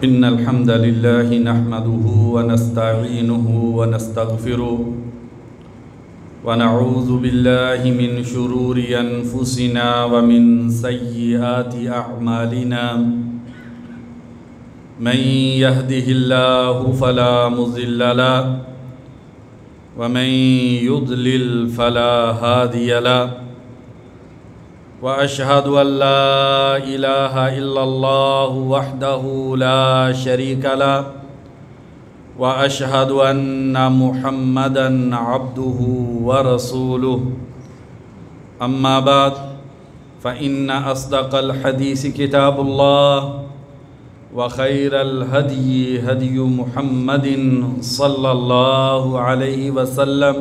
إن الحمد لله نحمده ونستعينه ونستغفره ونعوذ بالله من شرور أنفسنا ومن سيئات أعمالنا من يهده الله فلا مضل له ومن يضلل فلا هادي له وأشهد أن لا إله إلا الله وحده لا شريك له وأشهد أن محمدًا عبده ورسوله أما بعد فإن أصدق الحديث كتاب الله وخير الهدي هدي محمد صلى الله عليه وسلم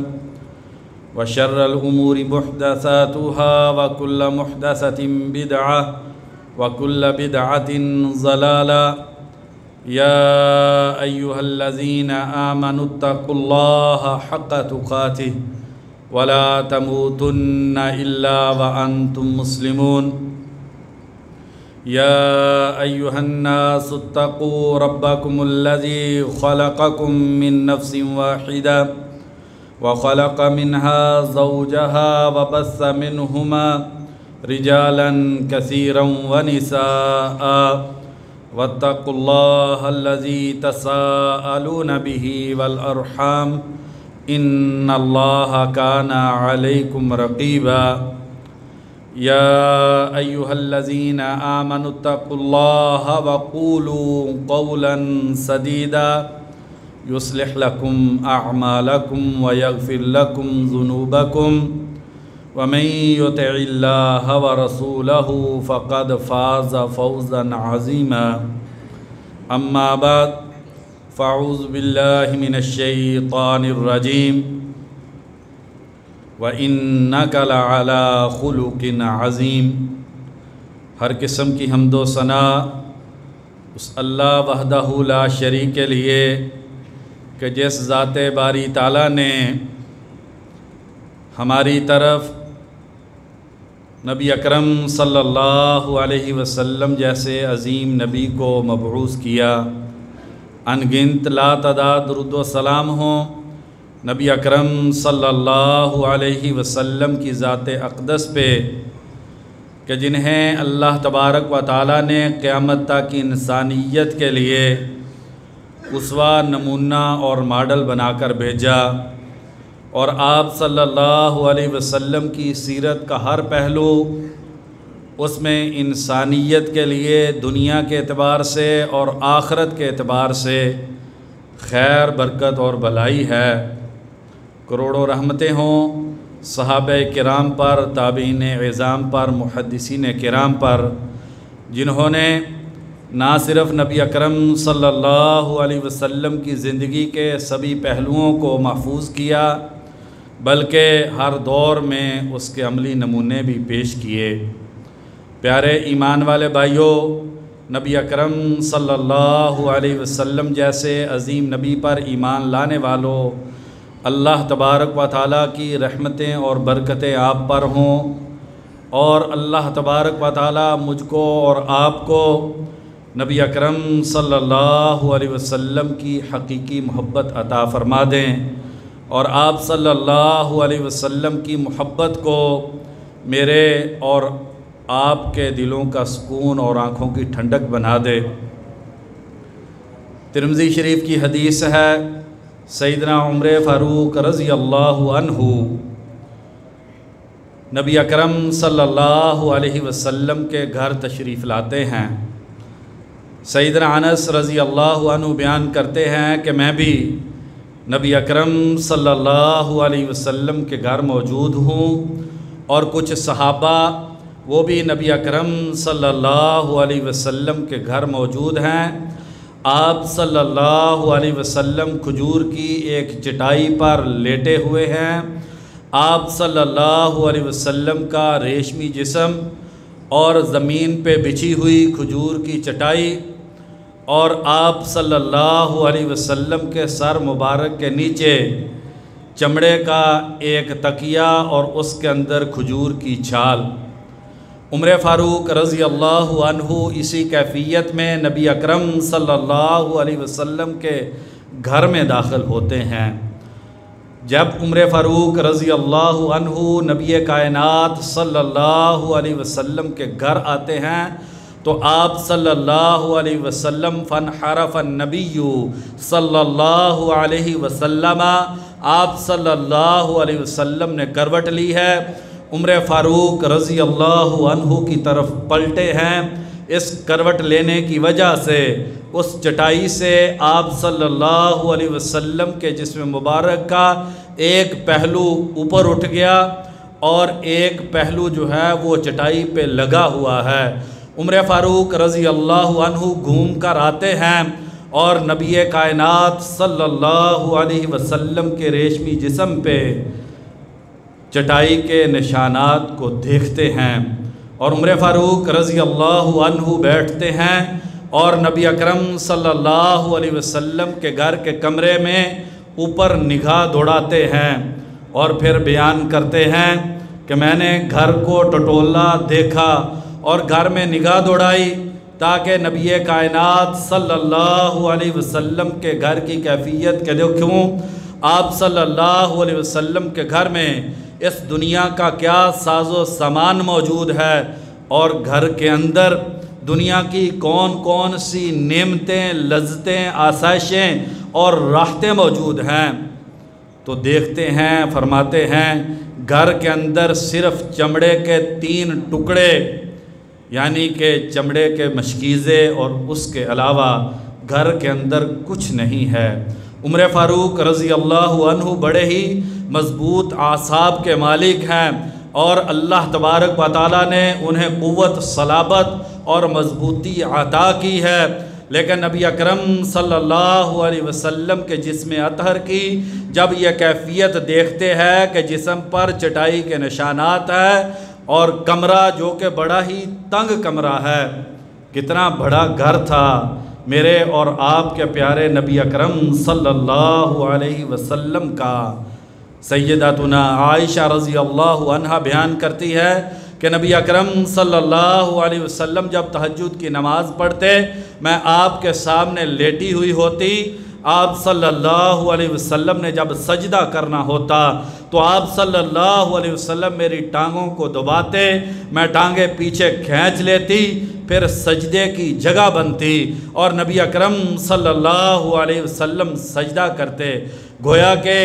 وشر الأمور محدثاتها وكل محدثة بدعة وكل بدعة ضلالة يا أيها الذين آمنوا اتقوا الله حق تقاته ولا تموتن إلا وأنتم مسلمون يا أيها الناس اتقوا ربكم الذي خلقكم من نفس واحدة وخلق منها زوجها وبث منهما رجالا كثيرا ونساء واتقوا الله الذي تساءلون به والأرحام إن الله كان عليكم رقيبا يا أيها الذين آمنوا اتقوا الله وقولوا قولا سديدا يصلح لكم أعمالكم ويغفر لكم ذنوبكم ومن يطع الله ورسوله فقد فاز فوزا عظيما أما بعد فأعوذ بالله من الشيطان الرجيم وَإِنَّكَ لَعَلَى خُلُقٍ عَظِيمٍ۔ ہر قسم کی حمد و ثنا اس اللہ وحدہ لا شریک کے لیے کہ جس ذات باری تعالیٰ نے ہماری طرف نبی اکرم صلی اللہ علیہ وسلم جیسے عظیم نبی کو مبعوث کیا۔ ان گنت لا تعداد درود و سلام ہوں نبی اکرم صلی اللہ علیہ وسلم کی ذات اقدس پہ کہ جنہیں اللہ تبارک و تعالیٰ نے قیامت تک کی انسانیت کے لیے اسوہ نمونہ اور ماڈل بنا کر بھیجا، اور آپ صلی اللہ علیہ وسلم کی سیرت کا ہر پہلو اس میں انسانیت کے لیے دنیا کے اعتبار سے اور آخرت کے اعتبار سے خیر برکت اور بھلائی ہے۔ کروڑوں رحمتیں ہوں صحابہ کرام پر، تابعین عظام پر، محدثین کرام پر، جنہوں نے نہ صرف نبی اکرم صلی اللہ علیہ وسلم کی زندگی کے سبھی پہلوؤں کو محفوظ کیا بلکہ ہر دور میں اس کے عملی نمونے بھی پیش کیے۔ پیارے ایمان والے بھائیوں، نبی اکرم صلی اللہ علیہ وسلم جیسے عظیم نبی پر ایمان لانے والوں، اللہ تبارک و تعالیٰ کی رحمتیں اور برکتیں آپ پر ہوں، اور اللہ تبارک و تعالیٰ مجھ کو اور آپ کو نبی اکرم صلی اللہ علیہ وسلم کی حقیقی محبت عطا فرما دیں، اور آپ صلی اللہ علیہ وسلم کی محبت کو میرے اور آپ کے دلوں کا سکون اور آنکھوں کی ٹھنڈک بنا دے۔ ترمذی شریف کی حدیث ہے، سیدنا عمر فاروق رضی اللہ عنہ نبی اکرم صلی اللہ علیہ وسلم کے گھر تشریف لاتے ہیں۔ سیدنا انس رضی اللہ عنہ بیان کرتے ہیں کہ میں بھی نبی اکرم صلی اللہ علیہ وسلم کے گھر موجود ہوں، اور کچھ صحابہ وہ بھی نبی اکرم صلی اللہ علیہ وسلم کے گھر موجود ہیں۔ آپ صلی اللہ علیہ وسلم کھجور کی ایک چٹائی پر لیٹے ہوئے ہیں۔ آپ صلی اللہ علیہ وسلم کا ریشمی جسم اور زمین پہ بچھی ہوئی کھجور کی چٹائی، اور آپ صلی اللہ علیہ وسلم کے سر مبارک کے نیچے چمڑے کا ایک تکیہ اور اس کے اندر کھجور کی چھال۔ عمر فاروق رضی اللہ عنہ اسی کیفیت میں نبی اکرم صلی اللہ علیہ وسلم کے گھر میں داخل ہوتے ہیں۔ جب عمر فاروق رضی اللہ عنہ نبی کائنات صلی اللہ علیہ وسلم کے گھر آتے ہیں تو آپ صلی اللہ علیہ وسلم فانحرف النبی صلی اللہ علیہ وسلم، آپ صلی اللہ علیہ وسلم نے کروٹ لی ہے، عمر فاروق رضی اللہ عنہ کی طرف پلٹے ہیں۔ اس کروٹ لینے کی وجہ سے اس چٹائی سے آپ صلی اللہ علیہ وسلم کے جسم مبارک کا ایک پہلو اوپر اٹھ گیا اور ایک پہلو جو ہے وہ چٹائی پہ لگا ہوا ہے۔ عمر فاروق رضی اللہ عنہ گھوم کر آتے ہیں اور نبی کائنات صلی اللہ علیہ وسلم کے ریشمی جسم پہ چٹائی کے نشانات کو دیکھتے ہیں، اور عمر فاروق رضی اللہ عنہ بیٹھتے ہیں اور نبی اکرم صلی اللہ علیہ وسلم کے گھر کے کمرے میں اوپر نگاہ دوڑاتے ہیں اور پھر بیان کرتے ہیں کہ میں نے گھر کو ٹٹولا دیکھا اور گھر میں نگاہ دوڑائی تاکہ نبی کائنات صلی اللہ علیہ وسلم کے گھر کی کیفیت کے دیکھوں۔ آپ صلی اللہ علیہ وسلم کے گھر میں اس دنیا کا کیا ساز و سامان موجود ہے اور گھر کے اندر دنیا کی کون کون سی نعمتیں، لذتیں، آسائشیں اور راحتیں موجود ہیں، تو دیکھتے ہیں، فرماتے ہیں گھر کے اندر صرف چمڑے کے 3 ٹکڑے، یعنی کہ چمڑے کے مشکیزے، اور اس کے علاوہ گھر کے اندر کچھ نہیں ہے۔ عمر فاروق رضی اللہ عنہ بڑے ہی مضبوط اعصاب کے مالک ہیں اور اللہ تبارک و تعالیٰ نے انہیں قوت، صلابت اور مضبوطی عطا کی ہے، لیکن نبی اکرم صلی اللہ علیہ وسلم کے جسم اطہر کی جب یہ کیفیت دیکھتے ہیں کہ جسم پر چٹائی کے نشانات ہیں اور کمرہ جو کہ بڑا ہی تنگ کمرہ ہے، کتنا بڑا گھر تھا میرے اور آپ کے پیارے نبی اکرم صلی اللہ علیہ وسلم کا۔ سیداتنا عائشہ رضی اللہ عنہ بیان کرتی ہے کہ نبی اکرم صلی اللہ علیہ وسلم جب تہجد کی نماز پڑھتے، میں آپ کے سامنے لیٹی ہوئی ہوتی، آپ صلی اللہ علیہ وسلم نے جب سجدہ کرنا ہوتا تو آپ صلی اللہ علیہ وسلم میری ٹانگوں کو دباتے، میں ٹانگیں پیچھے کھینچ لیتی، پھر سجدے کی جگہ بنتی اور نبی اکرم صلی اللہ علیہ وسلم سجدہ کرتے۔ گویا کہ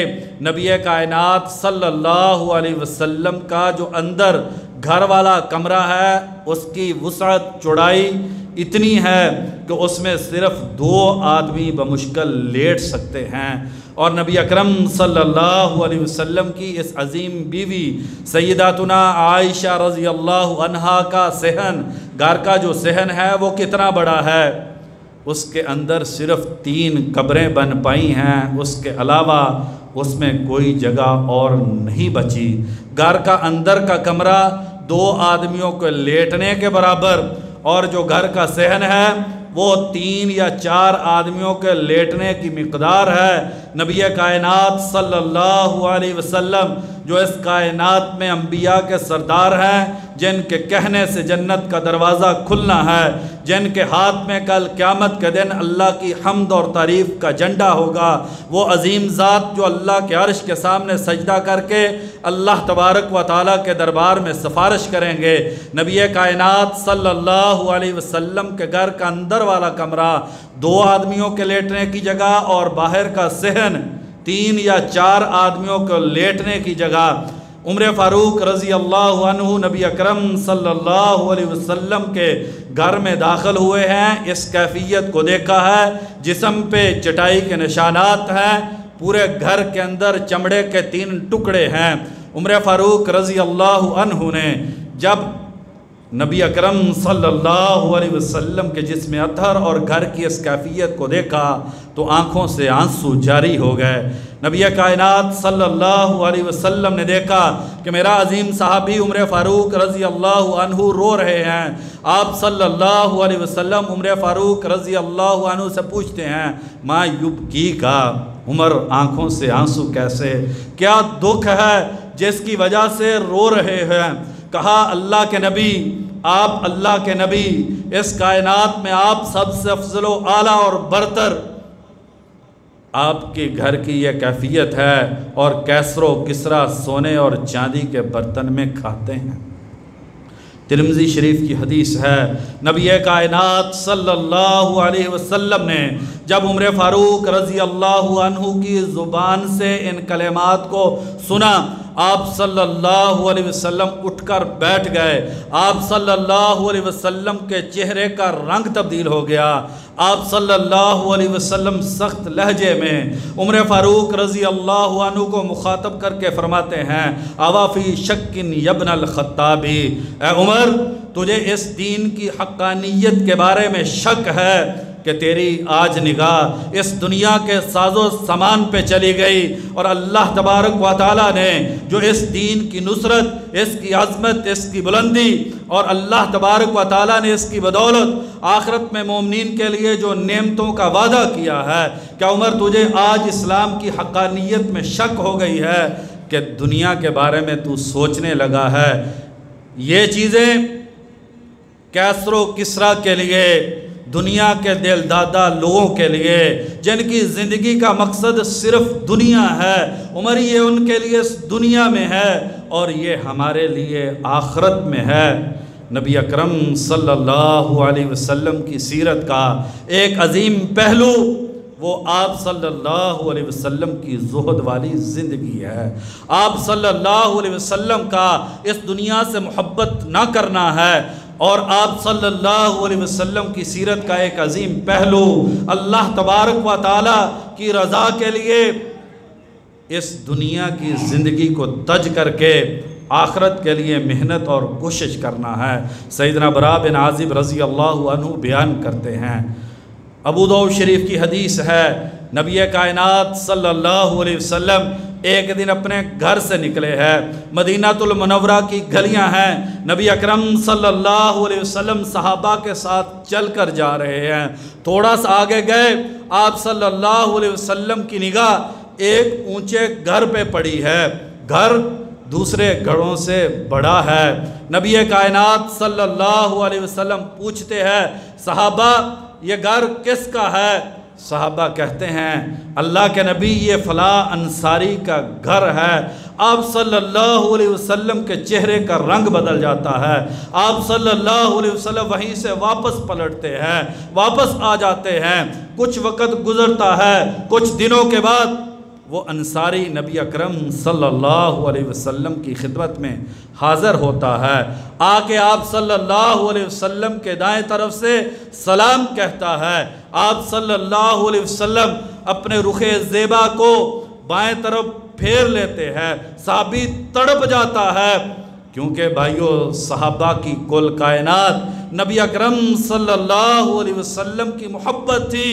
نبی کائنات صلی اللہ علیہ وسلم کا جو اندر گھر والا کمرہ ہے اس کی وسعت، چوڑائی اتنی ہے کہ اس میں صرف 2 آدمی بمشکل لیٹ سکتے ہیں، اور نبی اکرم صلی اللہ علیہ وسلم کی اس عظیم بیوی سیداتنا عائشہ رضی اللہ عنہا کا صحن، گھر کا جو صحن ہے وہ کتنا بڑا ہے، اس کے اندر صرف 3 قبریں بن پائی ہیں، اس کے علاوہ اس میں کوئی جگہ اور نہیں بچی۔ گھر کا اندر کا کمرہ 2 آدمیوں کو لیٹنے کے برابر، اور جو گھر کا صحن ہے وہ 3 یا 4 آدمیوں کے لیٹنے کی مقدار ہے۔ نبی کائنات صلی اللہ علیہ وسلم جو اس کائنات میں انبیاء کے سردار ہیں، جن کے کہنے سے جنت کا دروازہ کھلنا ہے، جن کے ہاتھ میں کل قیامت کے دن اللہ کی حمد اور تعریف کا جھنڈا ہوگا، وہ عظیم ذات جو اللہ کے عرش کے سامنے سجدہ کر کے اللہ تبارک و تعالیٰ کے دربار میں سفارش کریں گے۔ نبی کائنات صلی اللہ علیہ وسلم کے گھر کا اندر والا کمرہ 2 آدمیوں کے لیٹنے کی جگہ اور باہر کا صحن 3 یا 4 آدمیوں کو لیٹنے کی جگہ۔ عمر فاروق رضی اللہ عنہ نبی اکرم صلی اللہ علیہ وسلم کے گھر میں داخل ہوئے ہیں، اس کیفیت کو دیکھا ہے، جسم پہ چٹائی کے نشانات ہیں، پورے گھر کے اندر چمڑے کے 3 ٹکڑے ہیں۔ عمر فاروق رضی اللہ عنہ نے جب نبی اکرم صلی اللہ علیہ وسلم کے جسم اطہر اور گھر کی اس کیفیت کو دیکھا تو آنکھوں سے آنسو جاری ہو گئے۔ نبی کائنات صلی اللہ علیہ وسلم نے دیکھا کہ میرا عظیم صحابی عمر فاروق رضی اللہ عنہ رو رہے ہیں۔ آپ صلی اللہ علیہ وسلم عمر فاروق رضی اللہ عنہ سے پوچھتے ہیں، ما یبکی کا، عمر آنکھوں سے آنسو کیسے، کیا دکھ ہے جس کی وجہ سے رو رہے ہیں؟ کہا اللہ کے نبی آپ اللہ کے نبی، اس کائنات میں آپ سب سے افضل و اعلیٰ اور برتر، آپ کے گھر کی یہ کیفیت ہے اور کیسر و کسرا سونے اور چاندی کے برتن میں کھاتے ہیں۔ ترمذی شریف کی حدیث ہے، نبی کائنات صلی اللہ علیہ وسلم نے جب عمر فاروق رضی اللہ عنہ کی زبان سے ان کلمات کو سنا، آپ صلی اللہ علیہ وسلم اٹھ کر بیٹھ گئے۔ آپ صلی اللہ علیہ وسلم کے چہرے کا رنگ تبدیل ہو گیا۔ آپ صلی اللہ علیہ وسلم سخت لہجے میں عمر فاروق رضی اللہ عنہ کو مخاطب کر کے فرماتے ہیں، اوا فی شک یبن الخطابی، اے عمر تجھے اس دین کی حقانیت کے بارے میں شک ہے کہ تیری آج نگاہ اس دنیا کے ساز و سامان پہ چلی گئی، اور اللہ تبارک و تعالیٰ نے جو اس دین کی نصرت، اس کی عظمت، اس کی بلندی، اور اللہ تبارک و تعالیٰ نے اس کی بدولت آخرت میں مومنین کے لیے جو نعمتوں کا وعدہ کیا ہے، کیا عمر تجھے آج اسلام کی حقانیت میں شک ہو گئی ہے کہ دنیا کے بارے میں تو سوچنے لگا ہے؟ یہ چیزیں کیسر و کسرا کے لیے، دنیا کے دل دادا لوگوں کے لیے جن کی زندگی کا مقصد صرف دنیا ہے، عمر یہ ان کے لیے اس دنیا میں ہے اور یہ ہمارے لیے آخرت میں ہے۔ نبی اکرم صلی اللہ علیہ وسلم کی سیرت کا ایک عظیم پہلو وہ آپ صلی اللہ علیہ وسلم کی زہد والی زندگی ہے۔ آپ صلی اللہ علیہ وسلم کا اس دنیا سے محبت نہ کرنا ہے، اور آپ صلی اللہ علیہ وسلم کی سیرت کا ایک عظیم پہلو اللہ تبارک و تعالیٰ کی رضا کے لیے اس دنیا کی زندگی کو تج کر کے آخرت کے لیے محنت اور کوشش کرنا ہے۔ سیدنا برا بن عازب رضی اللہ عنہ بیان کرتے ہیں، ابو داؤد شریف کی حدیث ہے، نبی کائنات صلی اللہ علیہ وسلم ایک دن اپنے گھر سے نکلے ہیں، مدینہ المنورہ کی گلیاں ہیں، نبی اکرم صلی اللہ علیہ وسلم صحابہ کے ساتھ چل کر جا رہے ہیں، تھوڑا سا آگے گئے، آپ صلی اللہ علیہ وسلم کی نگاہ ایک اونچے گھر پہ پڑی ہے، گھر دوسرے گھروں سے بڑا ہے۔ نبی کائنات صلی اللہ علیہ وسلم پوچھتے ہیں، صحابہ یہ گھر کس کا ہے؟ صحابہ کہتے ہیں، اللہ کے نبی یہ فلاں انصاری کا گھر ہے۔ آپ صلی اللہ علیہ وسلم کے چہرے کا رنگ بدل جاتا ہے، آپ صلی اللہ علیہ وسلم وہیں سے واپس پلٹتے ہیں، واپس آ جاتے ہیں، کچھ وقت گزرتا ہے، کچھ دنوں کے بعد وہ انصاری نبی اکرم صلی اللہ علیہ وسلم کی خدمت میں حاضر ہوتا ہے، آ کے آپ صلی اللہ علیہ وسلم کے دائیں طرف سے سلام کہتا ہے۔ آپ صلی اللہ علیہ وسلم اپنے رخ زیبا کو بائیں طرف پھیر لیتے ہیں، صحابی تڑپ جاتا ہے، کیونکہ بھائیو صحابہ کی کل کائنات نبی اکرم صلی اللہ علیہ وسلم کی محبت تھی۔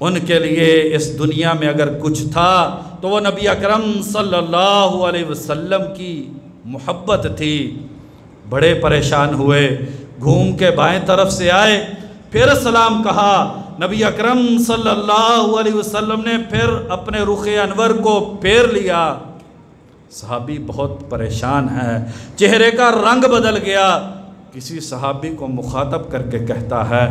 ان کے لیے اس دنیا میں اگر کچھ تھا تو وہ نبی اکرم صلی اللہ علیہ وسلم کی محبت تھی۔ بڑے پریشان ہوئے، گھوم کے بائیں طرف سے آئے، پھر سلام کہا، نبی اکرم صلی اللہ علیہ وسلم نے پھر اپنے رخ انور کو پھیر لیا۔ صحابی بہت پریشان ہے، چہرے کا رنگ بدل گیا، کسی صحابی کو مخاطب کر کے کہتا ہے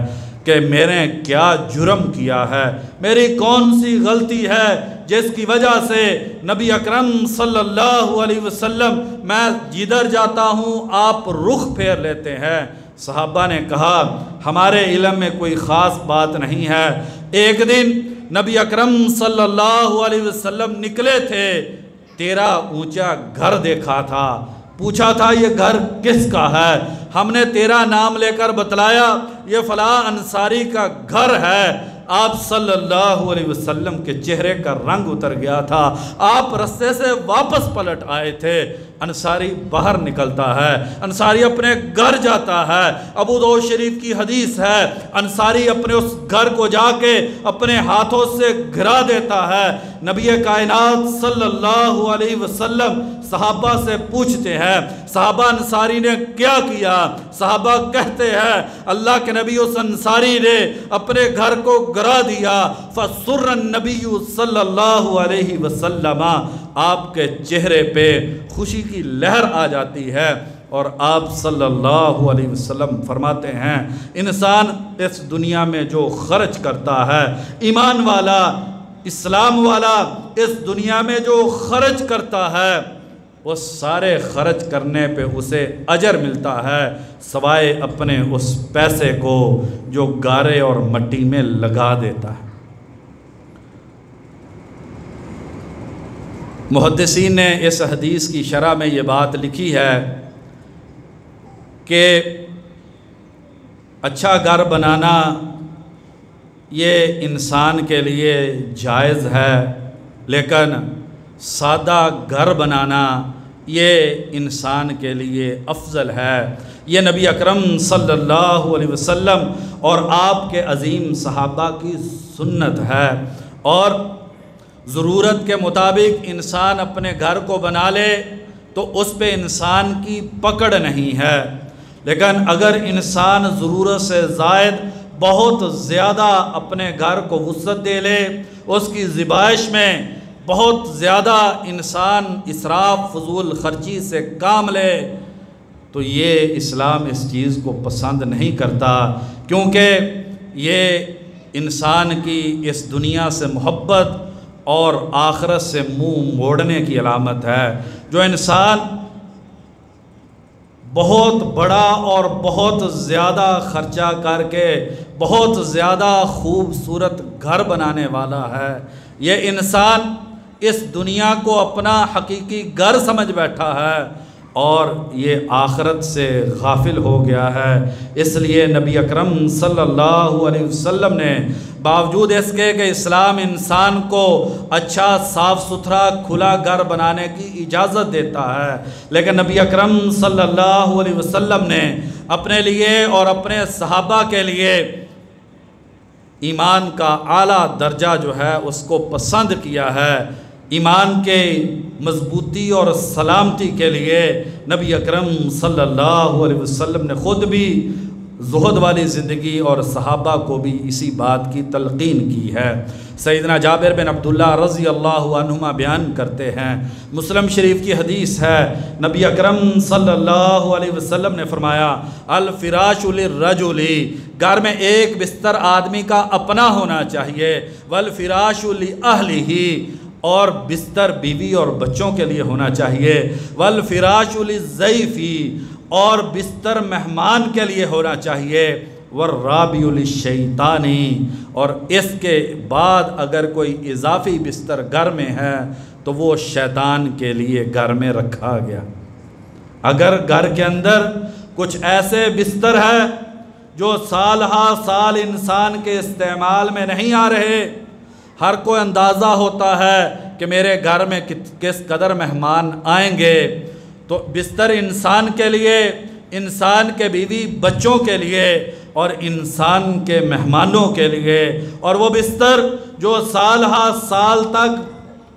کہ میں نے کیا جرم کیا ہے، میری کون سی غلطی ہے جس کی وجہ سے نبی اکرم صلی اللہ علیہ وسلم میں جدھر جاتا ہوں آپ رخ پھیر لیتے ہیں۔ صحابہ نے کہا ہمارے علم میں کوئی خاص بات نہیں ہے، ایک دن نبی اکرم صلی اللہ علیہ وسلم نکلے تھے، تیرا اونچا گھر دیکھا تھا، پوچھا تھا یہ گھر کس کا ہے، ہم نے تیرا نام لے کر بتلایا یہ فلاں انصاری کا گھر ہے۔ آپ صلی اللہ علیہ وسلم کے چہرے کا رنگ اتر گیا تھا، آپ رستے سے واپس پلٹ آئے تھے۔ انصاری باہر نکلتا ہے، انصاری اپنے گھر جاتا ہے، ابو داؤد شریف کی حدیث ہے، انصاری اپنے اس گھر کو جا کے اپنے ہاتھوں سے گرا دیتا ہے۔ نبی کائنات صلی اللہ علیہ وسلم صحابہ سے پوچھتے ہیں صحابہ انصاری نے کیا کیا؟ صحابہ کہتے ہیں اللہ کے نبی اس انصاری نے اپنے گھر کو گرا دیا۔ فَسُرَّ النَّبِيُّ صلی اللہ علیہ وسلم، آپ کے چہرے پہ خوشی کی لہر آ جاتی ہے۔ اور آپ صلی اللہ علیہ وسلم فرماتے ہیں انسان اس دنیا میں جو خرچ کرتا ہے، ایمان والا، اسلام والا اس دنیا میں جو خرچ کرتا ہے، وہ سارے خرچ کرنے پہ اسے اجر ملتا ہے سوائے اپنے اس پیسے کو جو گارے اور مٹی میں لگا دیتا ہے۔ محدثین نے اس حدیث کی شرح میں یہ بات لکھی ہے کہ اچھا گھر بنانا یہ انسان کے لیے جائز ہے، لیکن سادہ گھر بنانا یہ انسان کے لیے افضل ہے۔ یہ نبی اکرم صلی اللہ علیہ وسلم اور آپ کے عظیم صحابہ کی سنت ہے، اور ضرورت کے مطابق انسان اپنے گھر کو بنا لے تو اس پہ انسان کی پکڑ نہیں ہے، لیکن اگر انسان ضرورت سے زائد بہت زیادہ اپنے گھر کو وسعت دے لے، اس کی زیبائش میں بہت زیادہ انسان اسراف فضول خرچی سے کام لے، تو یہ اسلام اس چیز کو پسند نہیں کرتا، کیونکہ یہ انسان کی اس دنیا سے محبت اور آخرت سے منہ موڑنے کی علامت ہے۔ جو انسان بہت بڑا اور بہت زیادہ خرچہ کر کے بہت زیادہ خوبصورت گھر بنانے والا ہے، یہ انسان اس دنیا کو اپنا حقیقی گھر سمجھ بیٹھا ہے اور یہ آخرت سے غافل ہو گیا ہے۔ اس لیے نبی اکرم صلی اللہ علیہ وسلم نے باوجود اس کے کہ اسلام انسان کو اچھا صاف ستھرا کھلا گھر بنانے کی اجازت دیتا ہے، لیکن نبی اکرم صلی اللہ علیہ وسلم نے اپنے لیے اور اپنے صحابہ کے لیے ایمان کا اعلیٰ درجہ جو ہے اس کو پسند کیا ہے۔ ایمان کے مضبوطی اور سلامتی کے لیے نبی اکرم صلی اللہ علیہ وسلم نے خود بھی زہد والی زندگی اور صحابہ کو بھی اسی بات کی تلقین کی ہے۔ سیدنا جابر بن عبداللہ رضی اللہ عنہما بیان کرتے ہیں، مسلم شریف کی حدیث ہے، نبی اکرم صلی اللہ علیہ وسلم نے فرمایا الفراش للرجل، گھر میں ایک بستر آدمی کا اپنا ہونا چاہیے، والفراش لأہلہ، اور بستر بیوی اور بچوں کے لیے ہونا چاہیے، والفراش للضیف، اور بستر مہمان کے لیے ہونا چاہیے، والرابع للشیطان، اور اس کے بعد اگر کوئی اضافی بستر گھر میں ہے تو وہ شیطان کے لیے گھر میں رکھا گیا۔ اگر گھر کے اندر کچھ ایسے بستر ہیں جو سال ہا سال انسان کے استعمال میں نہیں آ رہے، ہر کوئی اندازہ ہوتا ہے کہ میرے گھر میں کس قدر مہمان آئیں گے، تو بستر انسان کے لیے، انسان کے بیوی بچوں کے لیے اور انسان کے مہمانوں کے لیے، اور وہ بستر جو سال ہا سال تک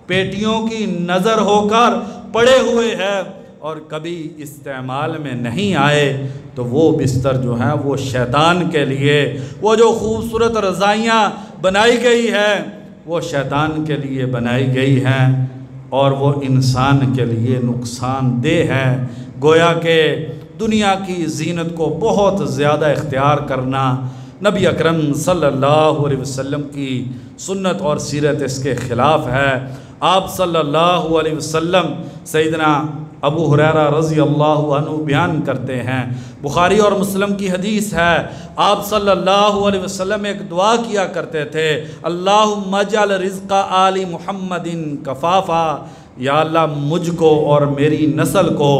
پیٹیوں کی نظر ہو کر پڑے ہوئے ہیں اور کبھی استعمال میں نہیں آئے، تو وہ بستر جو ہیں وہ شیطان کے لیے، وہ جو خوبصورت رضائیاں بنائی گئی ہیں وہ شیطان کے لیے بنائی گئی ہیں اور وہ انسان کے لیے نقصان دہ ہیں۔ گویا کہ دنیا کی زینت کو بہت زیادہ اختیار کرنا نبی اکرم صلی اللہ علیہ وسلم کی سنت اور سیرت اس کے خلاف ہے۔ آپ صلی اللہ علیہ وسلم، سیدنا ابو ہریرہ رضی اللہ عنہ بیان کرتے ہیں، بخاری اور مسلم کی حدیث ہے، آپ صلی اللہ علیہ وسلم ایک دعا کیا کرتے تھے، اللہم اجعل رزق آل محمد کفافا، یا اللہ مجھ کو اور میری نسل کو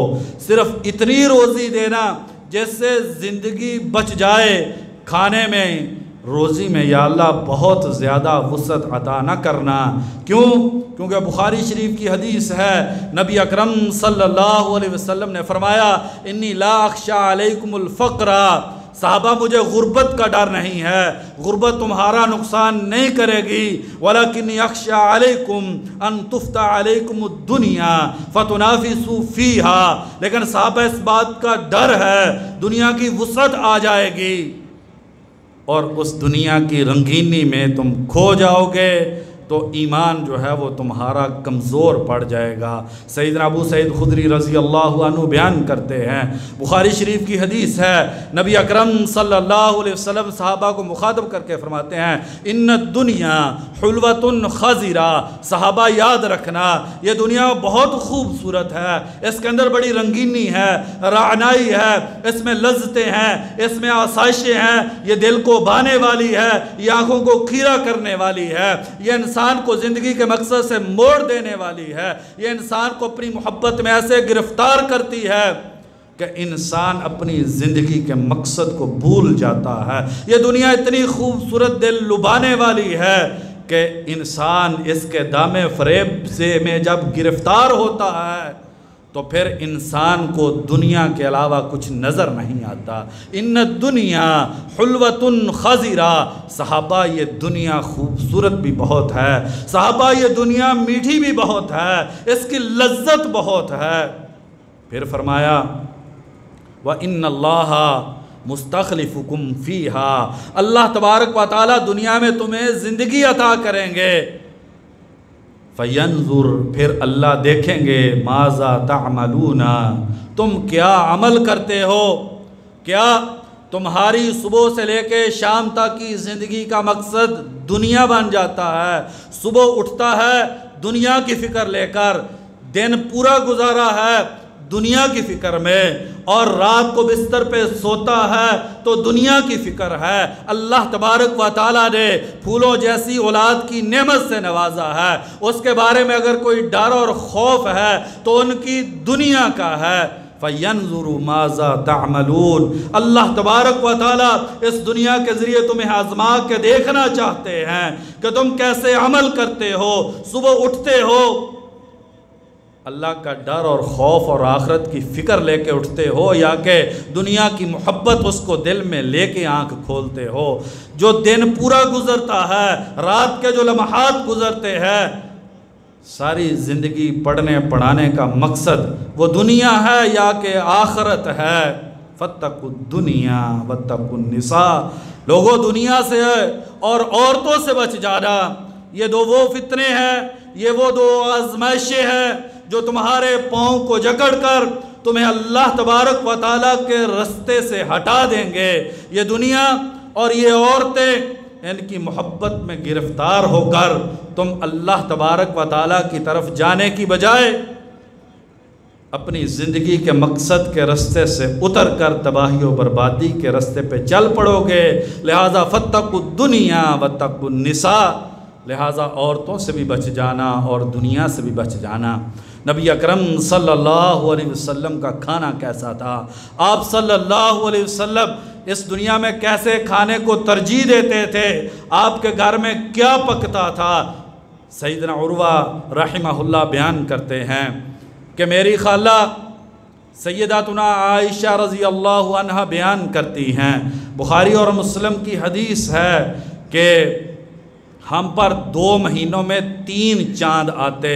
صرف اتنی روزی دینا جس سے زندگی بچ جائے، کھانے میں روزی میں یا اللہ بہت زیادہ وسعت عطا نہ کرنا۔ کیونکہ بخاری شریف کی حدیث ہے، نبی اکرم صلی اللہ علیہ وسلم نے فرمایا انی لا اخشی علیکم الفقر، صحابہ مجھے غربت کا ڈر نہیں ہے، غربت تمہارا نقصان نہیں کرے گی، ولیکن اخشی علیکم ان تفتح علیکم الدنیا فتنافسوا فیہا، لیکن صحابہ اس بات کا ڈر ہے دنیا کی وسعت آ جائے گی اور اس دنیا کی رنگینی میں تم کھو جاؤ گے، تو ایمان جو ہے وہ تمہارا کمزور پڑ جائے گا۔ سیدنا ابو سعید خدری رضی اللہ عنہ بیان کرتے ہیں، بخاری شریف کی حدیث ہے، نبی اکرم صلی اللہ علیہ وسلم صحابہ کو مخاطب کر کے فرماتے ہیں، ان الدنیا حلوۃ خضرہ، صحابہ یاد رکھنا یہ دنیا بہت خوبصورت ہے، اس کے اندر بڑی رنگینی ہے، رعنائی ہے، اس میں لذتیں ہیں، اس میں آسائشیں ہیں، یہ دل کو بھانے والی ہے، یہ آنکھوں کو کھیرا کرنے والی ہے، یہ انسان کو زندگی کے مقصد سے موڑ دینے والی ہے، یہ انسان کو اپنی محبت میں ایسے گرفتار کرتی ہے کہ انسان اپنی زندگی کے مقصد کو بھول جاتا ہے۔ یہ دنیا اتنی خوبصورت دل لبھانے والی ہے کہ انسان اس کے دام فریب سے میں جب گرفتار ہوتا ہے تو پھر انسان کو دنیا کے علاوہ کچھ نظر نہیں آتا۔ ان الدنیا حلوۃ خضرہ، صحابہ یہ دنیا خوبصورت بھی بہت ہے، صحابہ یہ دنیا میٹھی بھی بہت ہے، اس کی لذت بہت ہے۔ پھر فرمایا وَإِنَّ اللَّهَ مُسْتَخْلِفُكُمْ فِيهَا، اللہ تبارک و تعالی دنیا میں تمہیں زندگی عطا کریں گے، فینظر، پھر اللہ دیکھیں گے، ماذا تعملون، تم کیا عمل کرتے ہو، کیا تمہاری صبح سے لے کے شام تک کی زندگی کا مقصد دنیا بن جاتا ہے؟ صبح اٹھتا ہے دنیا کی فکر لے کر، دن پورا گزارا ہے دنیا کی فکر میں، اور رات کو بستر پہ سوتا ہے تو دنیا کی فکر ہے۔ اللہ تبارک و تعالیٰ نے پھولوں جیسی اولاد کی نعمت سے نوازا ہے، اس کے بارے میں اگر کوئی ڈر اور خوف ہے تو ان کی دنیا کا ہے۔ فَيَنْظُرُ مَاذَا تَعْمَلُونَ، اللہ تبارک و تعالیٰ اس دنیا کے ذریعے تمہیں آزما کے دیکھنا چاہتے ہیں کہ تم کیسے عمل کرتے ہو، صبح اٹھتے ہو اللہ کا ڈر اور خوف اور آخرت کی فکر لے کے اٹھتے ہو، یا کہ دنیا کی محبت اس کو دل میں لے کے آنکھ کھولتے ہو؟ جو دن پورا گزرتا ہے، رات کے جو لمحات گزرتے ہیں، ساری زندگی پڑھنے پڑھانے کا مقصد وہ دنیا ہے یا کہ آخرت ہے؟ فَاتَّقُوا الدُّنْيَا وَاتَّقُوا النِّسَاءَ، لوگوں دنیا سے اور عورتوں سے بچ جانا، یہ وہ فتنے ہیں، یہ وہ دو آزمائشیں ہیں جو تمہارے پاؤں کو جکڑ کر تمہیں اللہ تبارک و تعالیٰ کے رستے سے ہٹا دیں گے۔ یہ دنیا اور یہ عورتیں، ان کی محبت میں گرفتار ہو کر تم اللہ تبارک و تعالیٰ کی طرف جانے کی بجائے اپنی زندگی کے مقصد کے رستے سے اتر کر تباہی و بربادی کے رستے پہ چل پڑو گے۔ لہٰذا فَاتَّقُوا الدُّنْيَا وَاتَّقُوا النِّسَاءَ، لہٰذا عورتوں سے بھی بچ جانا اور دنیا سے بھی بچ جانا۔ نبی اکرم صلی اللہ علیہ وسلم کا کھانا کیسا تھا؟ آپ صلی اللہ علیہ وسلم اس دنیا میں کیسے کھانے کو ترجیح دیتے تھے؟ آپ کے گھر میں کیا پکتا تھا؟ سیدنا عروہ رحمہ اللہ بیان کرتے ہیں کہ میری خالہ سیداتنا عائشہ رضی اللہ عنہ بیان کرتی ہیں، بخاری اور مسلم کی حدیث ہے کہ ہم پر 2 مہینوں میں 3 چاند آتے،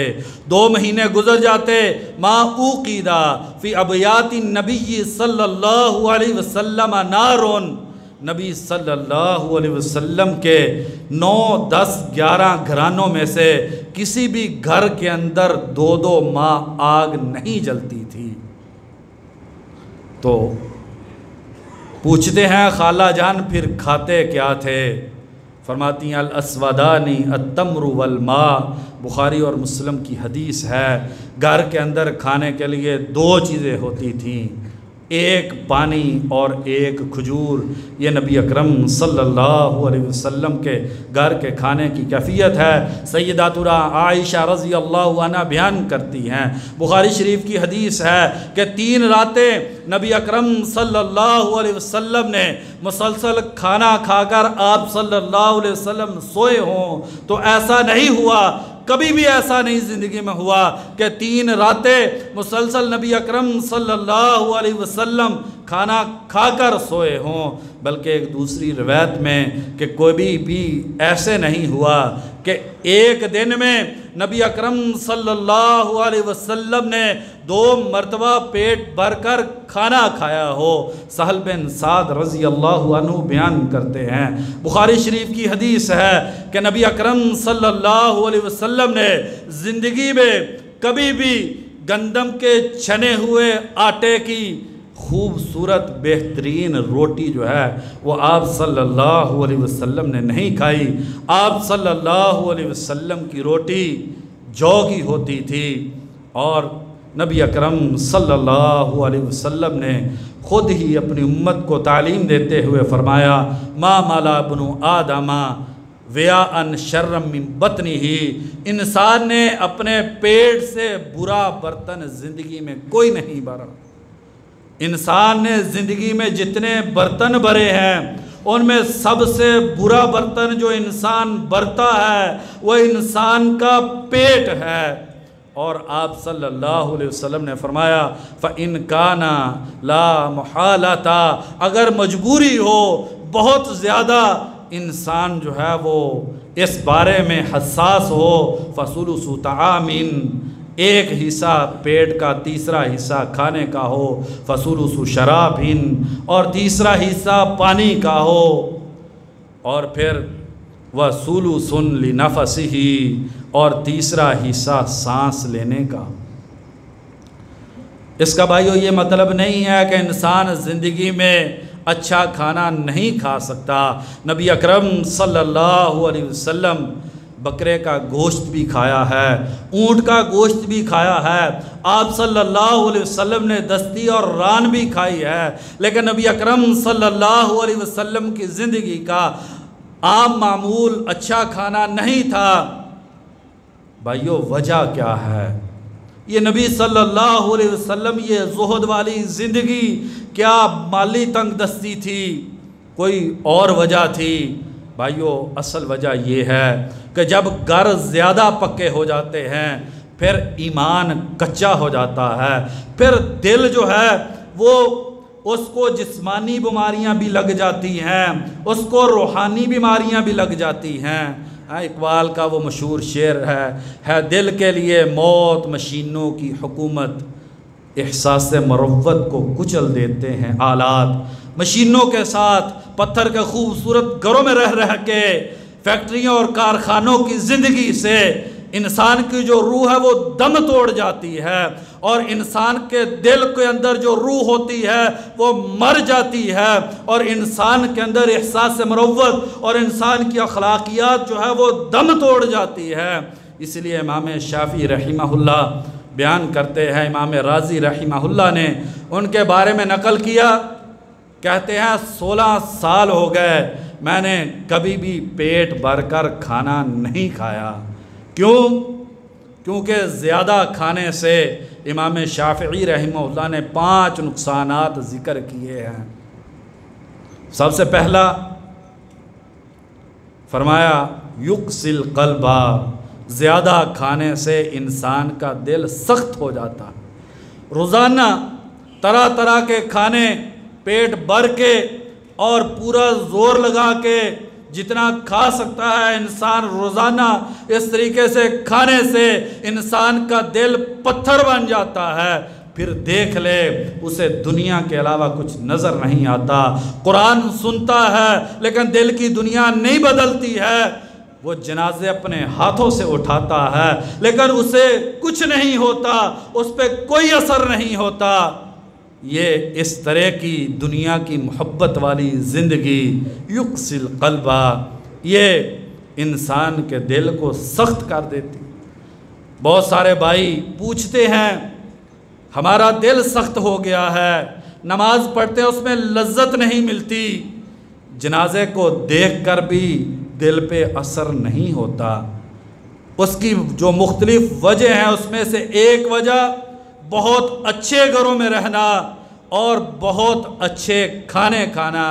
2 مہینے گزر جاتے، ما اوقیدہ فی ابیات النبی صلی اللہ علیہ وسلم نارون، نبی صلی اللہ علیہ وسلم کے 9، 10، 11 گھرانوں میں سے کسی بھی گھر کے اندر 2 ماہ آگ نہیں جلتی تھی۔ تو پوچھتے ہیں خالہ جان پھر کھاتے کیا تھے؟ فرماتی ہیں الاسودانی التمر والماء، بخاری اور مسلم کی حدیث ہے، گھر کے اندر کھانے کے لیے 2 چیزیں ہوتی تھیں، ایک پانی اور ایک کھجور۔ یہ نبی اکرم صلی اللہ علیہ وسلم کے گھر کے کھانے کی کیفیت ہے۔ سیداتنا عائشہ رضی اللہ عنہ بیان کرتی ہیں، بخاری شریف کی حدیث ہے کہ 3 راتیں نبی اکرم صلی اللہ علیہ وسلم نے مسلسل کھانا کھا کر آپ صلی اللہ علیہ وسلم سوئے ہوں، تو ایسا نہیں ہوا، کبھی بھی ایسا نہیں زندگی میں ہوا کہ 3 راتیں مسلسل نبی اکرم صلی اللہ علیہ وسلم کھانا کھا کر سوئے ہوں، بلکہ ایک دوسری روایت میں کہ کوئی بھی ایسے نہیں ہوا کہ ایک دن میں نبی اکرم صلی اللہ علیہ وسلم نے 2 مرتبہ پیٹ بھر کر کھانا کھایا ہو۔ سہل بن سعد رضی اللہ عنہ بیان کرتے ہیں، بخاری شریف کی حدیث ہے کہ نبی اکرم صلی اللہ علیہ وسلم نے زندگی میں کبھی بھی گندم کے چھنے ہوئے آٹے کی خوبصورت بہترین روٹی جو ہے وہ آپ صلی اللہ علیہ وسلم نے نہیں کھائی۔ آپ صلی اللہ علیہ وسلم کی روٹی جو کی ہوتی تھی، اور نبی اکرم صلی اللہ علیہ وسلم نے خود ہی اپنی امت کو تعلیم دیتے ہوئے فرمایا، ما مالا ابن آدم ویاءً شرًا من بطنہ، انسان نے اپنے پیٹ سے برا برتن زندگی میں کوئی نہیں بھرا۔ انسان نے زندگی میں جتنے برتن بھرے ہیں ان میں سب سے برا برتن جو انسان بھرتا ہے وہ انسان کا پیٹ ہے۔ اور آپ صلی اللہ علیہ وسلم نے فرمایا فَإِنْ كَانَ لَا مُحَالَةَ، اگر مجبوری ہو بہت زیادہ انسان جو ہے وہ اس بارے میں حساس ہو، فَثُلُثُ طَعَامٍ، ایک حصہ پیٹ کا، تیسرا حصہ کھانے کا ہو، فَثُلُثُ شَرَابٍ، اور تیسرا حصہ پانی کا ہو، اور پھر وَثُلُثٌ لِنَفَسِهِ، اور تیسرا حصہ سانس لینے کا۔ اس کا بھائیو یہ مطلب نہیں ہے کہ انسان زندگی میں اچھا کھانا نہیں کھا سکتا۔ نبی اکرم صلی اللہ علیہ وسلم بکرے کا گوشت بھی کھایا ہے، اونٹ کا گوشت بھی کھایا ہے، آپ صلی اللہ علیہ وسلم نے دستی اور ران بھی کھائی ہے، لیکن نبی اکرم صلی اللہ علیہ وسلم کی زندگی کا عام معمول اچھا کھانا نہیں تھا۔ بھائیو وجہ کیا ہے؟ یہ نبی صلی اللہ علیہ وسلم یہ زہد والی زندگی کیا مالی تنگ دستی تھی؟ کوئی اور وجہ تھی؟ بھائیو اصل وجہ یہ ہے کہ جب گھر زیادہ پکے ہو جاتے ہیں پھر ایمان کچا ہو جاتا ہے، پھر دل جو ہے وہ اس کو جسمانی بیماریاں بھی لگ جاتی ہیں، اس کو روحانی بیماریاں بھی لگ جاتی ہیں۔ اقبال کا وہ مشہور شعر ہے دل کے لیے موت مشینوں کی حکومت، احساس مروت کو کچل دیتے ہیں آلات۔ مشینوں کے ساتھ پتھر کے خوبصورت گھروں میں رہ کے فیکٹریوں اور کارخانوں کی زندگی سے انسان کی جو روح ہے وہ دم توڑ جاتی ہے، اور انسان کے دل کے اندر جو روح ہوتی ہے وہ مر جاتی ہے، اور انسان کے اندر احساس مروت اور انسان کی اخلاقیات جو ہے وہ دم توڑ جاتی ہے۔ اس لیے امام شافعی رحمہ اللہ بیان کرتے ہیں، امام رازی رحمہ اللہ نے ان کے بارے میں نقل کیا، کہتے ہیں 16 سال ہو گئے میں نے کبھی بھی پیٹ بھر کر کھانا نہیں کھایا۔ کیوں؟ کیونکہ زیادہ کھانے سے امام شافعی رحمہ اللہ نے 5 نقصانات ذکر کیے ہیں۔ سب سے پہلا فرمایا یقسی القلب، زیادہ کھانے سے انسان کا دل سخت ہو جاتا ہے۔ روزانہ طرح طرح کے کھانے پیٹ بھر کے اور پورا زور لگا کے جتنا کھا سکتا ہے انسان روزانہ، اس طریقے سے کھانے سے انسان کا دل پتھر بن جاتا ہے۔ پھر دیکھ لے اسے دنیا کے علاوہ کچھ نظر نہیں آتا، قرآن سنتا ہے لیکن دل کی دنیا نہیں بدلتی ہے، وہ جنازے اپنے ہاتھوں سے اٹھاتا ہے لیکن اسے کچھ نہیں ہوتا، اس پہ کوئی اثر نہیں ہوتا۔ یہ اس طرح کی دنیا کی محبت والی زندگی یقسی القلب، یہ انسان کے دل کو سخت کر دیتی۔ بہت سارے بھائی پوچھتے ہیں ہمارا دل سخت ہو گیا ہے، نماز پڑھتے ہیں اس میں لذت نہیں ملتی، جنازے کو دیکھ کر بھی دل پہ اثر نہیں ہوتا۔ اس کی جو مختلف وجہ ہیں اس میں سے ایک وجہ بہت اچھے گھروں میں رہنا اور بہت اچھے کھانے کھانا،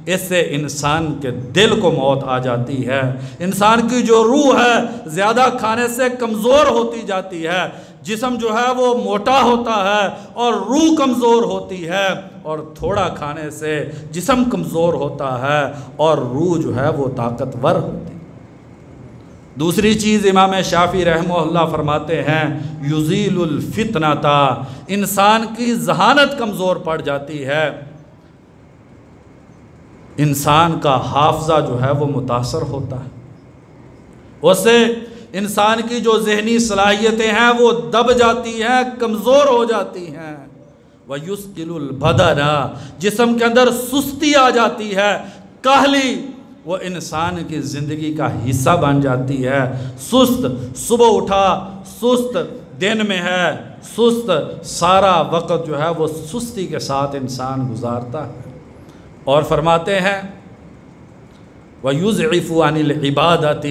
اس سے انسان کے دل کو موت آ جاتی ہے۔ انسان کی جو روح ہے زیادہ کھانے سے کمزور ہوتی جاتی ہے۔ جسم جو ہے وہ موٹا ہوتا ہے اور روح کمزور ہوتی ہے، اور تھوڑا کھانے سے جسم کمزور ہوتا ہے اور روح جو ہے وہ طاقتور ہوتی ہے۔ دوسری چیز امام شافعی رحمہ اللہ فرماتے ہیں یزیل الفتنۃ، انسان کی ذہانت کمزور پڑ جاتی ہے، انسان کا حافظہ جو ہے وہ متاثر ہوتا ہے، اس سے انسان کی جو ذہنی صلاحیتیں ہیں وہ دب جاتی ہیں، کمزور ہو جاتی ہیں۔ وَيُسْقِلُ الْبَدَنَ، جسم کے اندر سستی آ جاتی ہے، کاہلی وہ انسان کی زندگی کا حصہ بن جاتی ہے، سست، صبح اٹھا سست، دن میں ہے سست، سارا وقت جو ہے وہ سستی کے ساتھ انسان گزارتا ہے۔ اور فرماتے ہیں وَيُضْعِفُ عَنِ الْعِبَادَةِ،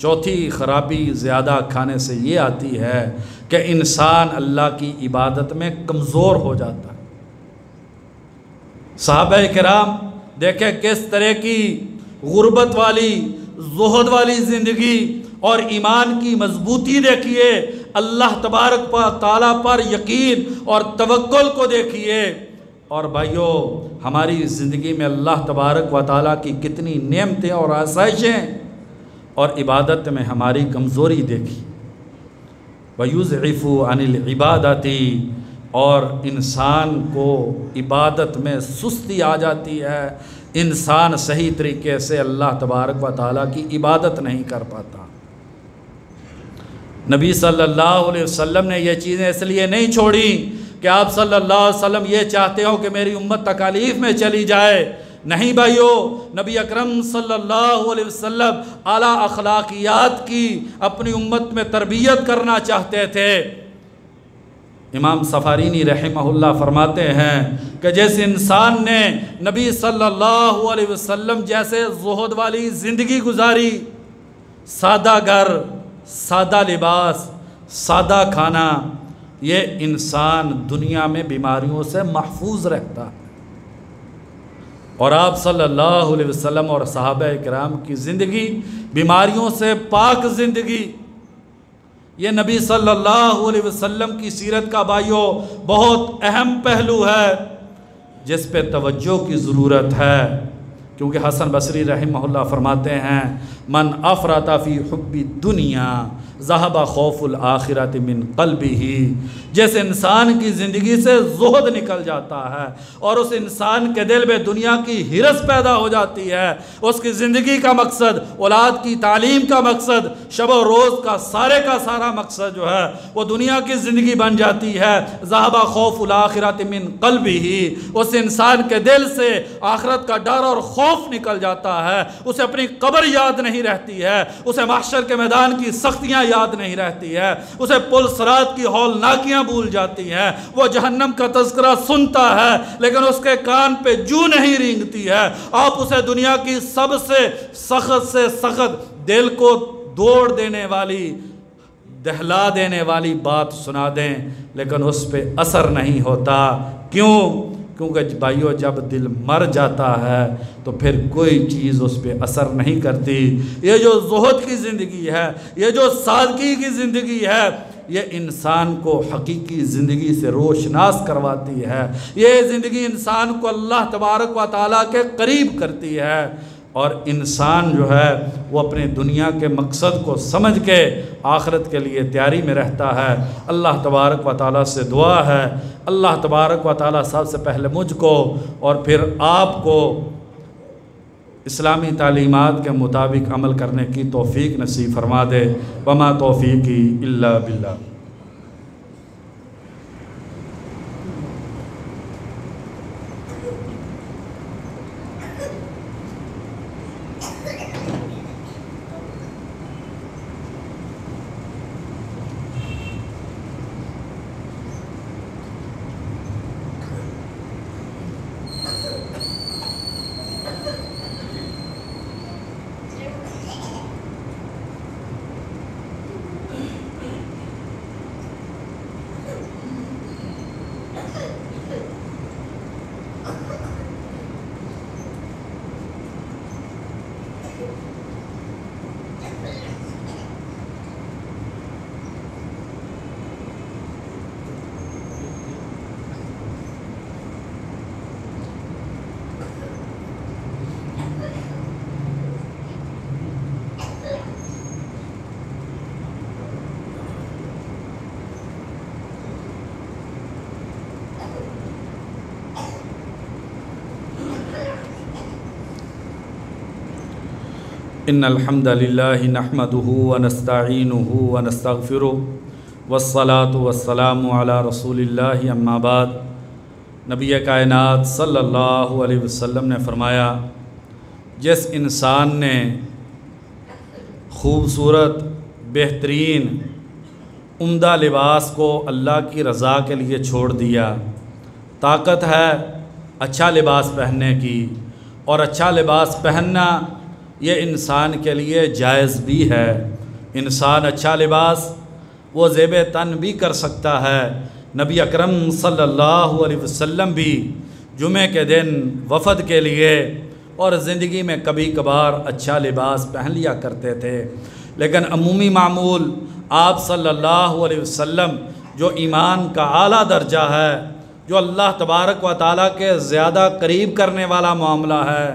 چوتھی خرابی زیادہ کھانے سے یہ آتی ہے کہ انسان اللہ کی عبادت میں کمزور ہو جاتا ہے۔ صحابہ کرام دیکھیں کس طرح کی غربت والی، زہد والی زندگی اور ایمان کی مضبوطی دیکھیے، اللہ تبارک و تعالیٰ پر یقین اور توکل کو دیکھیے، اور بھائیو ہماری زندگی میں اللہ تبارک و تعالیٰ کی کتنی نعمتیں اور آسائشیں، اور عبادت میں ہماری کمزوری دیکھی۔ وَيُضْعِفُ عَنِ الْعِبَادَةِ، اور انسان کو عبادت میں سستی آ جاتی ہے، انسان صحیح طریقے سے اللہ تبارک و تعالیٰ کی عبادت نہیں کر پاتا۔ نبی صلی اللہ علیہ وسلم نے یہ چیزیں اس لیے نہیں چھوڑی کہ آپ صلی اللہ علیہ وسلم یہ چاہتے ہو کہ میری امت تکالیف میں چلی جائے، نہیں بھائیو، نبی اکرم صلی اللہ علیہ وسلم اعلیٰ اخلاقیات کی اپنی امت میں تربیت کرنا چاہتے تھے۔ امام سفارینی رحمہ اللہ فرماتے ہیں کہ جیسے انسان نے نبی صلی اللہ علیہ وسلم جیسے زہد والی زندگی گزاری، سادہ گھر، سادہ لباس، سادہ کھانا، یہ انسان دنیا میں بیماریوں سے محفوظ رہتا ہے۔ اور آپ صلی اللہ علیہ وسلم اور صحابہ کرام کی زندگی بیماریوں سے پاک زندگی، یہ نبی صلی اللہ علیہ وسلم کی سیرت کا بھائیو بہت اہم پہلو ہے جس پہ توجہ کی ضرورت ہے، کیونکہ حسن بصری رحمہ اللہ فرماتے ہیں من افرط فی حب الدنیا ذہب خوف الآخرت من قلبہ، جس انسان کی زندگی سے زہد نکل جاتا ہے اور اس انسان کے دل میں دنیا کی ہرس پیدا ہو جاتی ہے، اس کی زندگی کا مقصد، اولاد کی تعلیم کا مقصد، شب و روز کا سارا مقصد جو ہے وہ دنیا کی زندگی بن جاتی ہے، ذہب خوف الآخرت من قلبہ، اس انسان کے دل سے آخرت کا ڈر اور خوف نکل جاتا ہے، اسے اپنی قبر یاد نہیں رہتی ہے، اسے محشر کے میدان کی سختیاں یاد نہیں رہتی ہے، اسے پل صراط کی ہولناکیاں بھول جاتی ہیں، وہ جہنم کا تذکرہ سنتا ہے لیکن اس کے کان پہ جو نہیں رینگتی ہے۔ آپ اسے دنیا کی سب سے سخت دل کو دوڑ دینے والی، دہلا دینے والی بات سنا دیں لیکن اس پہ اثر نہیں ہوتا۔ کیونکہ بھائیو جب دل مر جاتا ہے تو پھر کوئی چیز اس پہ اثر نہیں کرتی۔ یہ جو زہد کی زندگی ہے، یہ جو سادگی کی زندگی ہے، یہ انسان کو حقیقی زندگی سے روشناس کرواتی ہے، یہ زندگی انسان کو اللہ تبارک و تعالیٰ کے قریب کرتی ہے، اور انسان جو ہے وہ اپنے دنیا کے مقصد کو سمجھ کے آخرت کے لیے تیاری میں رہتا ہے۔ اللہ تبارک و تعالیٰ سے دعا ہے اللہ تبارک و تعالیٰ سب سے پہلے مجھ کو اور پھر آپ کو اسلامی تعلیمات کے مطابق عمل کرنے کی توفیق نصیب فرما دے۔ وما توفیقی الا باللہ۔ ان الحمد للہ نحمدہ ونستعینہ ونستغفرہ والصلاة والسلام علی رسول اللہ اما بعد۔ نبی کائنات صلی اللہ علیہ وسلم نے فرمایا، جس انسان نے خوبصورت بہترین عمدہ لباس کو اللہ کی رضا کے لیے چھوڑ دیا، طاقت ہے اچھا لباس پہننے کی، اور اچھا لباس پہننا یہ انسان کے لیے جائز بھی ہے۔ انسان اچھا لباس وہ زیب تن بھی کر سکتا ہے۔ نبی اکرم صلی اللہ علیہ وسلم بھی جمعہ کے دن وفد کے لیے اور زندگی میں کبھی کبھار اچھا لباس پہن لیا کرتے تھے، لیکن عمومی معمول آپ صلی اللہ علیہ وسلم جو ایمان کا اعلیٰ درجہ ہے، جو اللہ تبارک و تعالیٰ کے زیادہ قریب کرنے والا معاملہ ہے،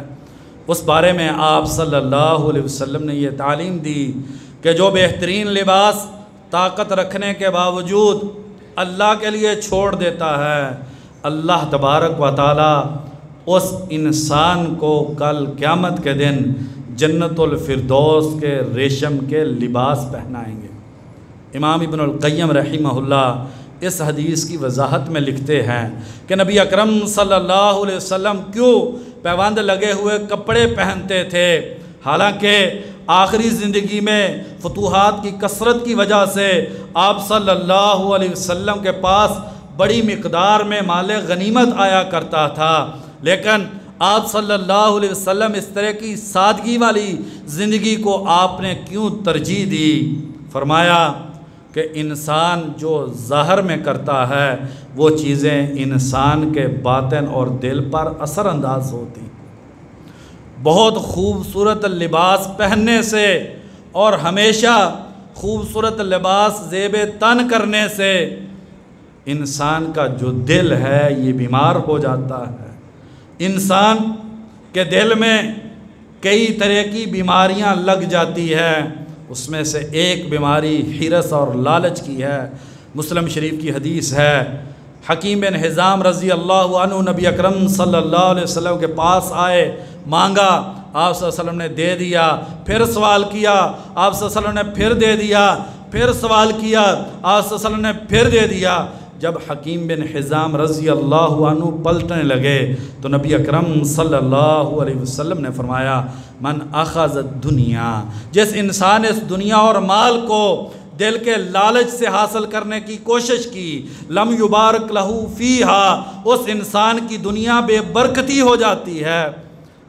اس بارے میں آپ صلی اللہ علیہ وسلم نے یہ تعلیم دی کہ جو بہترین لباس طاقت رکھنے کے باوجود اللہ کے لیے چھوڑ دیتا ہے، اللہ تبارک و تعالیٰ اس انسان کو کل قیامت کے دن جنت الفردوس کے ریشم کے لباس پہنائیں گے۔ امام ابن القیم رحمہ اللہ اس حدیث کی وضاحت میں لکھتے ہیں کہ نبی اکرم صلی اللہ علیہ وسلم کیوں پیوند لگے ہوئے کپڑے پہنتے تھے، حالانکہ آخری زندگی میں فتوحات کی کثرت کی وجہ سے آپ صلی اللہ علیہ وسلم کے پاس بڑی مقدار میں مال غنیمت آیا کرتا تھا، لیکن آپ صلی اللہ علیہ وسلم اس طرح کی سادگی والی زندگی کو آپ نے کیوں ترجیح دی؟ فرمایا کہ انسان جو ظاہر میں کرتا ہے وہ چیزیں انسان کے باطن اور دل پر اثر انداز ہوتی۔ بہت خوبصورت لباس پہننے سے اور ہمیشہ خوبصورت لباس زیب تن کرنے سے انسان کا جو دل ہے یہ بیمار ہو جاتا ہے۔ انسان کے دل میں کئی طرح کی بیماریاں لگ جاتی ہیں، اس میں سے ایک بیماری حرص اور لالچ کی ہے۔ مسلم شریف کی حدیث ہے، حکیم بن حزام رضی اللہ عنہ نبی اکرم صلی اللہ علیہ وسلم کے پاس آئے، مانگا، آپ صلی اللہ علیہ وسلم نے دے دیا، پھر سوال کیا، آپ صلی اللہ علیہ وسلم نے پھر دے دیا، پھر سوال کیا، آپ صلی اللہ علیہ وسلم نے پھر دے دیا۔ جب حکیم بن حزام رضی اللہ عنہ پلٹنے لگے تو نبی اکرم صلی اللہ علیہ وسلم نے فرمایا، من اخذ الدنیا، جس انسان اس دنیا اور مال کو دل کے لالچ سے حاصل کرنے کی کوشش کی، لم یبارک لہ فیہا، اس انسان کی دنیا بے برکتی ہو جاتی ہے۔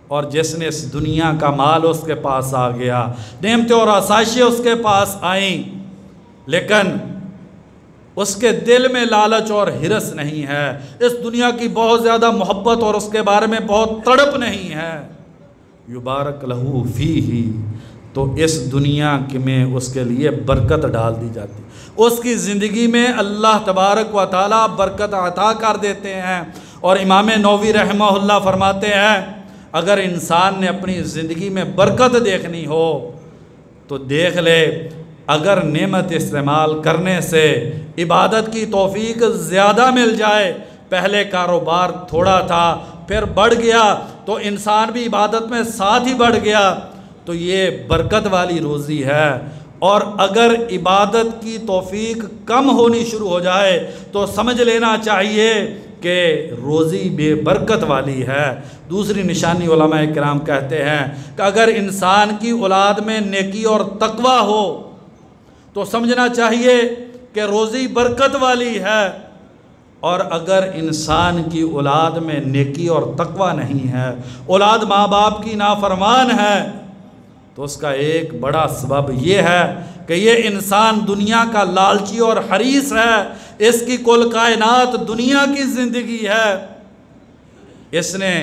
اور جس نے اس دنیا کا مال اس کے پاس آ گیا، نعمتیں اور آسائشیں اس کے پاس آئیں، لیکن اس کے دل میں لالچ اور حرص نہیں ہے، اس دنیا کی بہت زیادہ محبت اور اس کے بارے میں بہت تڑپ نہیں ہے، یبارک لہ فیہ، تو اس دنیا میں اس کے لیے برکت ڈال دی جاتی، اس کی زندگی میں اللہ تبارک و تعالیٰ برکت عطا کر دیتے ہیں۔ اور امام نووی رحمہ اللہ فرماتے ہیں، اگر انسان نے اپنی زندگی میں برکت دیکھنی ہو تو دیکھ لے، اگر نعمت استعمال کرنے سے عبادت کی توفیق زیادہ مل جائے، پہلے کاروبار تھوڑا تھا پھر بڑھ گیا تو انسان بھی عبادت میں ساتھ ہی بڑھ گیا، تو یہ برکت والی روزی ہے۔ اور اگر عبادت کی توفیق کم ہونی شروع ہو جائے تو سمجھ لینا چاہیے کہ روزی بے برکت والی ہے۔ دوسری نشانی علماء کرام کہتے ہیں کہ اگر انسان کی اولاد میں نیکی اور تقوی ہو تو سمجھنا چاہیے کہ روزی برکت والی ہے، اور اگر انسان کی اولاد میں نیکی اور تقوی نہیں ہے، اولاد ماں باپ کی نافرمان ہے، تو اس کا ایک بڑا سبب یہ ہے کہ یہ انسان دنیا کا لالچی اور حریص ہے، اس کی کل کائنات دنیا کی زندگی ہے، اس نے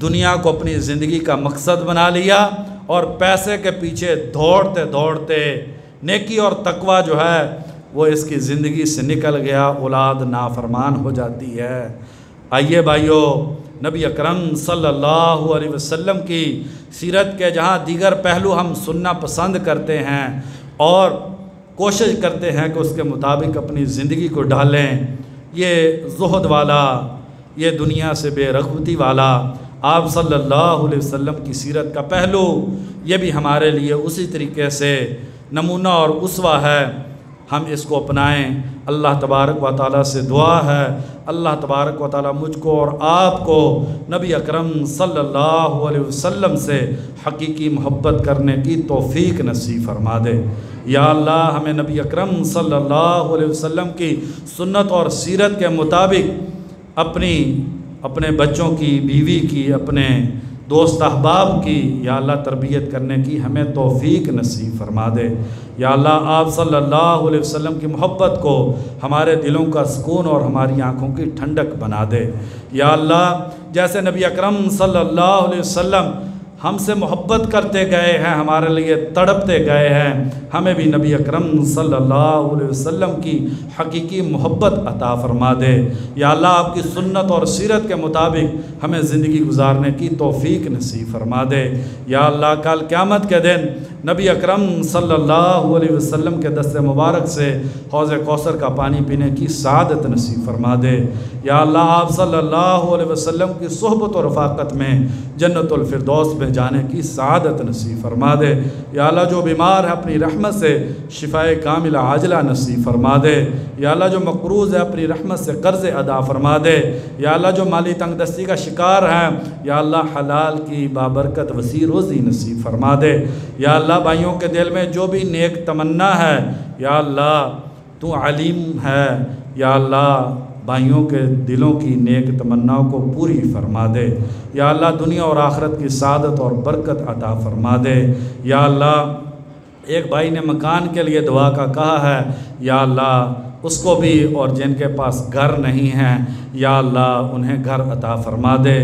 دنیا کو اپنی زندگی کا مقصد بنا لیا اور پیسے کے پیچھے دوڑتے دوڑتے نیکی اور تقوی جو ہے وہ اس کی زندگی سے نکل گیا، اولاد نافرمان ہو جاتی ہے۔ آئیے بھائیو، نبی اکرم صلی اللہ علیہ وسلم کی سیرت کے جہاں دیگر پہلو ہم سننا پسند کرتے ہیں اور کوشش کرتے ہیں کہ اس کے مطابق اپنی زندگی کو ڈھالیں، یہ زہد والا، یہ دنیا سے بے رغبتی والا آپ صلی اللہ علیہ وسلم کی سیرت کا پہلو یہ بھی ہمارے لیے اسی طریقے سے نمونہ اور اسوہ ہے، ہم اس کو اپنائیں۔ اللہ تبارک و تعالیٰ سے دعا ہے اللہ تبارک و تعالیٰ مجھ کو اور آپ کو نبی اکرم صلی اللہ علیہ وسلم سے حقیقی محبت کرنے کی توفیق نصیب فرما دے۔ یا اللہ ہمیں نبی اکرم صلی اللہ علیہ وسلم کی سنت اور سیرت کے مطابق اپنے بچوں کی، بیوی کی، اپنے دوست احباب کی یا اللہ تربیت کرنے کی ہمیں توفیق نصیب فرما دے۔ یا اللہ آپ صلی اللہ علیہ وسلم کی محبت کو ہمارے دلوں کا سکون اور ہماری آنکھوں کی ٹھنڈک بنا دے۔ یا اللہ جیسے نبی اکرم صلی اللہ علیہ وسلم ہم سے محبت کرتے گئے ہیں، ہمارے لیے تڑپتے گئے ہیں، ہمیں بھی نبی اکرم صلی اللہ علیہ وسلم کی حقیقی محبت عطا فرما دے۔ یا اللہ آپ کی سنت اور سیرت کے مطابق ہمیں زندگی گزارنے کی توفیق نصیب فرما دے۔ یا اللہ کل قیامت کے دن نبی اکرم صلی اللہ علیہ وسلم کے دست مبارک سے حوض کوثر کا پانی پینے کی سعادت نصیب فرما دے۔ یا اللہ آپ صلی اللہ علیہ وسلم کی صحبت و رفاقت میں جنت الفردوس میں جانے کی سعادت نصیب فرما دے۔ یا اللہ جو بیمار ہے اپنی رحمت سے شفائے کاملہ عاجلہ نصیب فرما دے۔ یا اللہ جو مقروض ہے اپنی رحمت سے قرض ادا فرما دے۔ یا اللہ جو مالی تنگ دستی کا شکار ہے یا اللہ حلال کی بابرکت وسیع روزی نصیب فرما دے۔ یا اللہ بھائیوں کے دل میں جو بھی نیک تمنا ہے یا اللہ تو علیم ہے، یا اللہ بھائیوں کے دلوں کی نیک تمناؤں کو پوری فرما دے۔ یا اللہ دنیا اور آخرت کی سعادت اور برکت عطا فرما دے۔ یا اللہ ایک بھائی نے مکان کے لیے دعا کا کہا ہے، یا اللہ اس کو بھی اور جن کے پاس گھر نہیں ہیں یا اللہ انہیں گھر عطا فرما دے،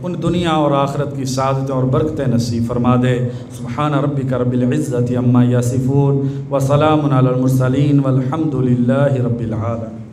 ان دنیا اور آخرت کی سعادتیں اور برکتیں نصیب فرما دے۔ سبحان ربک رب العزت عما یصفون وسلام علی المرسلین والحمد للہ رب العالمین۔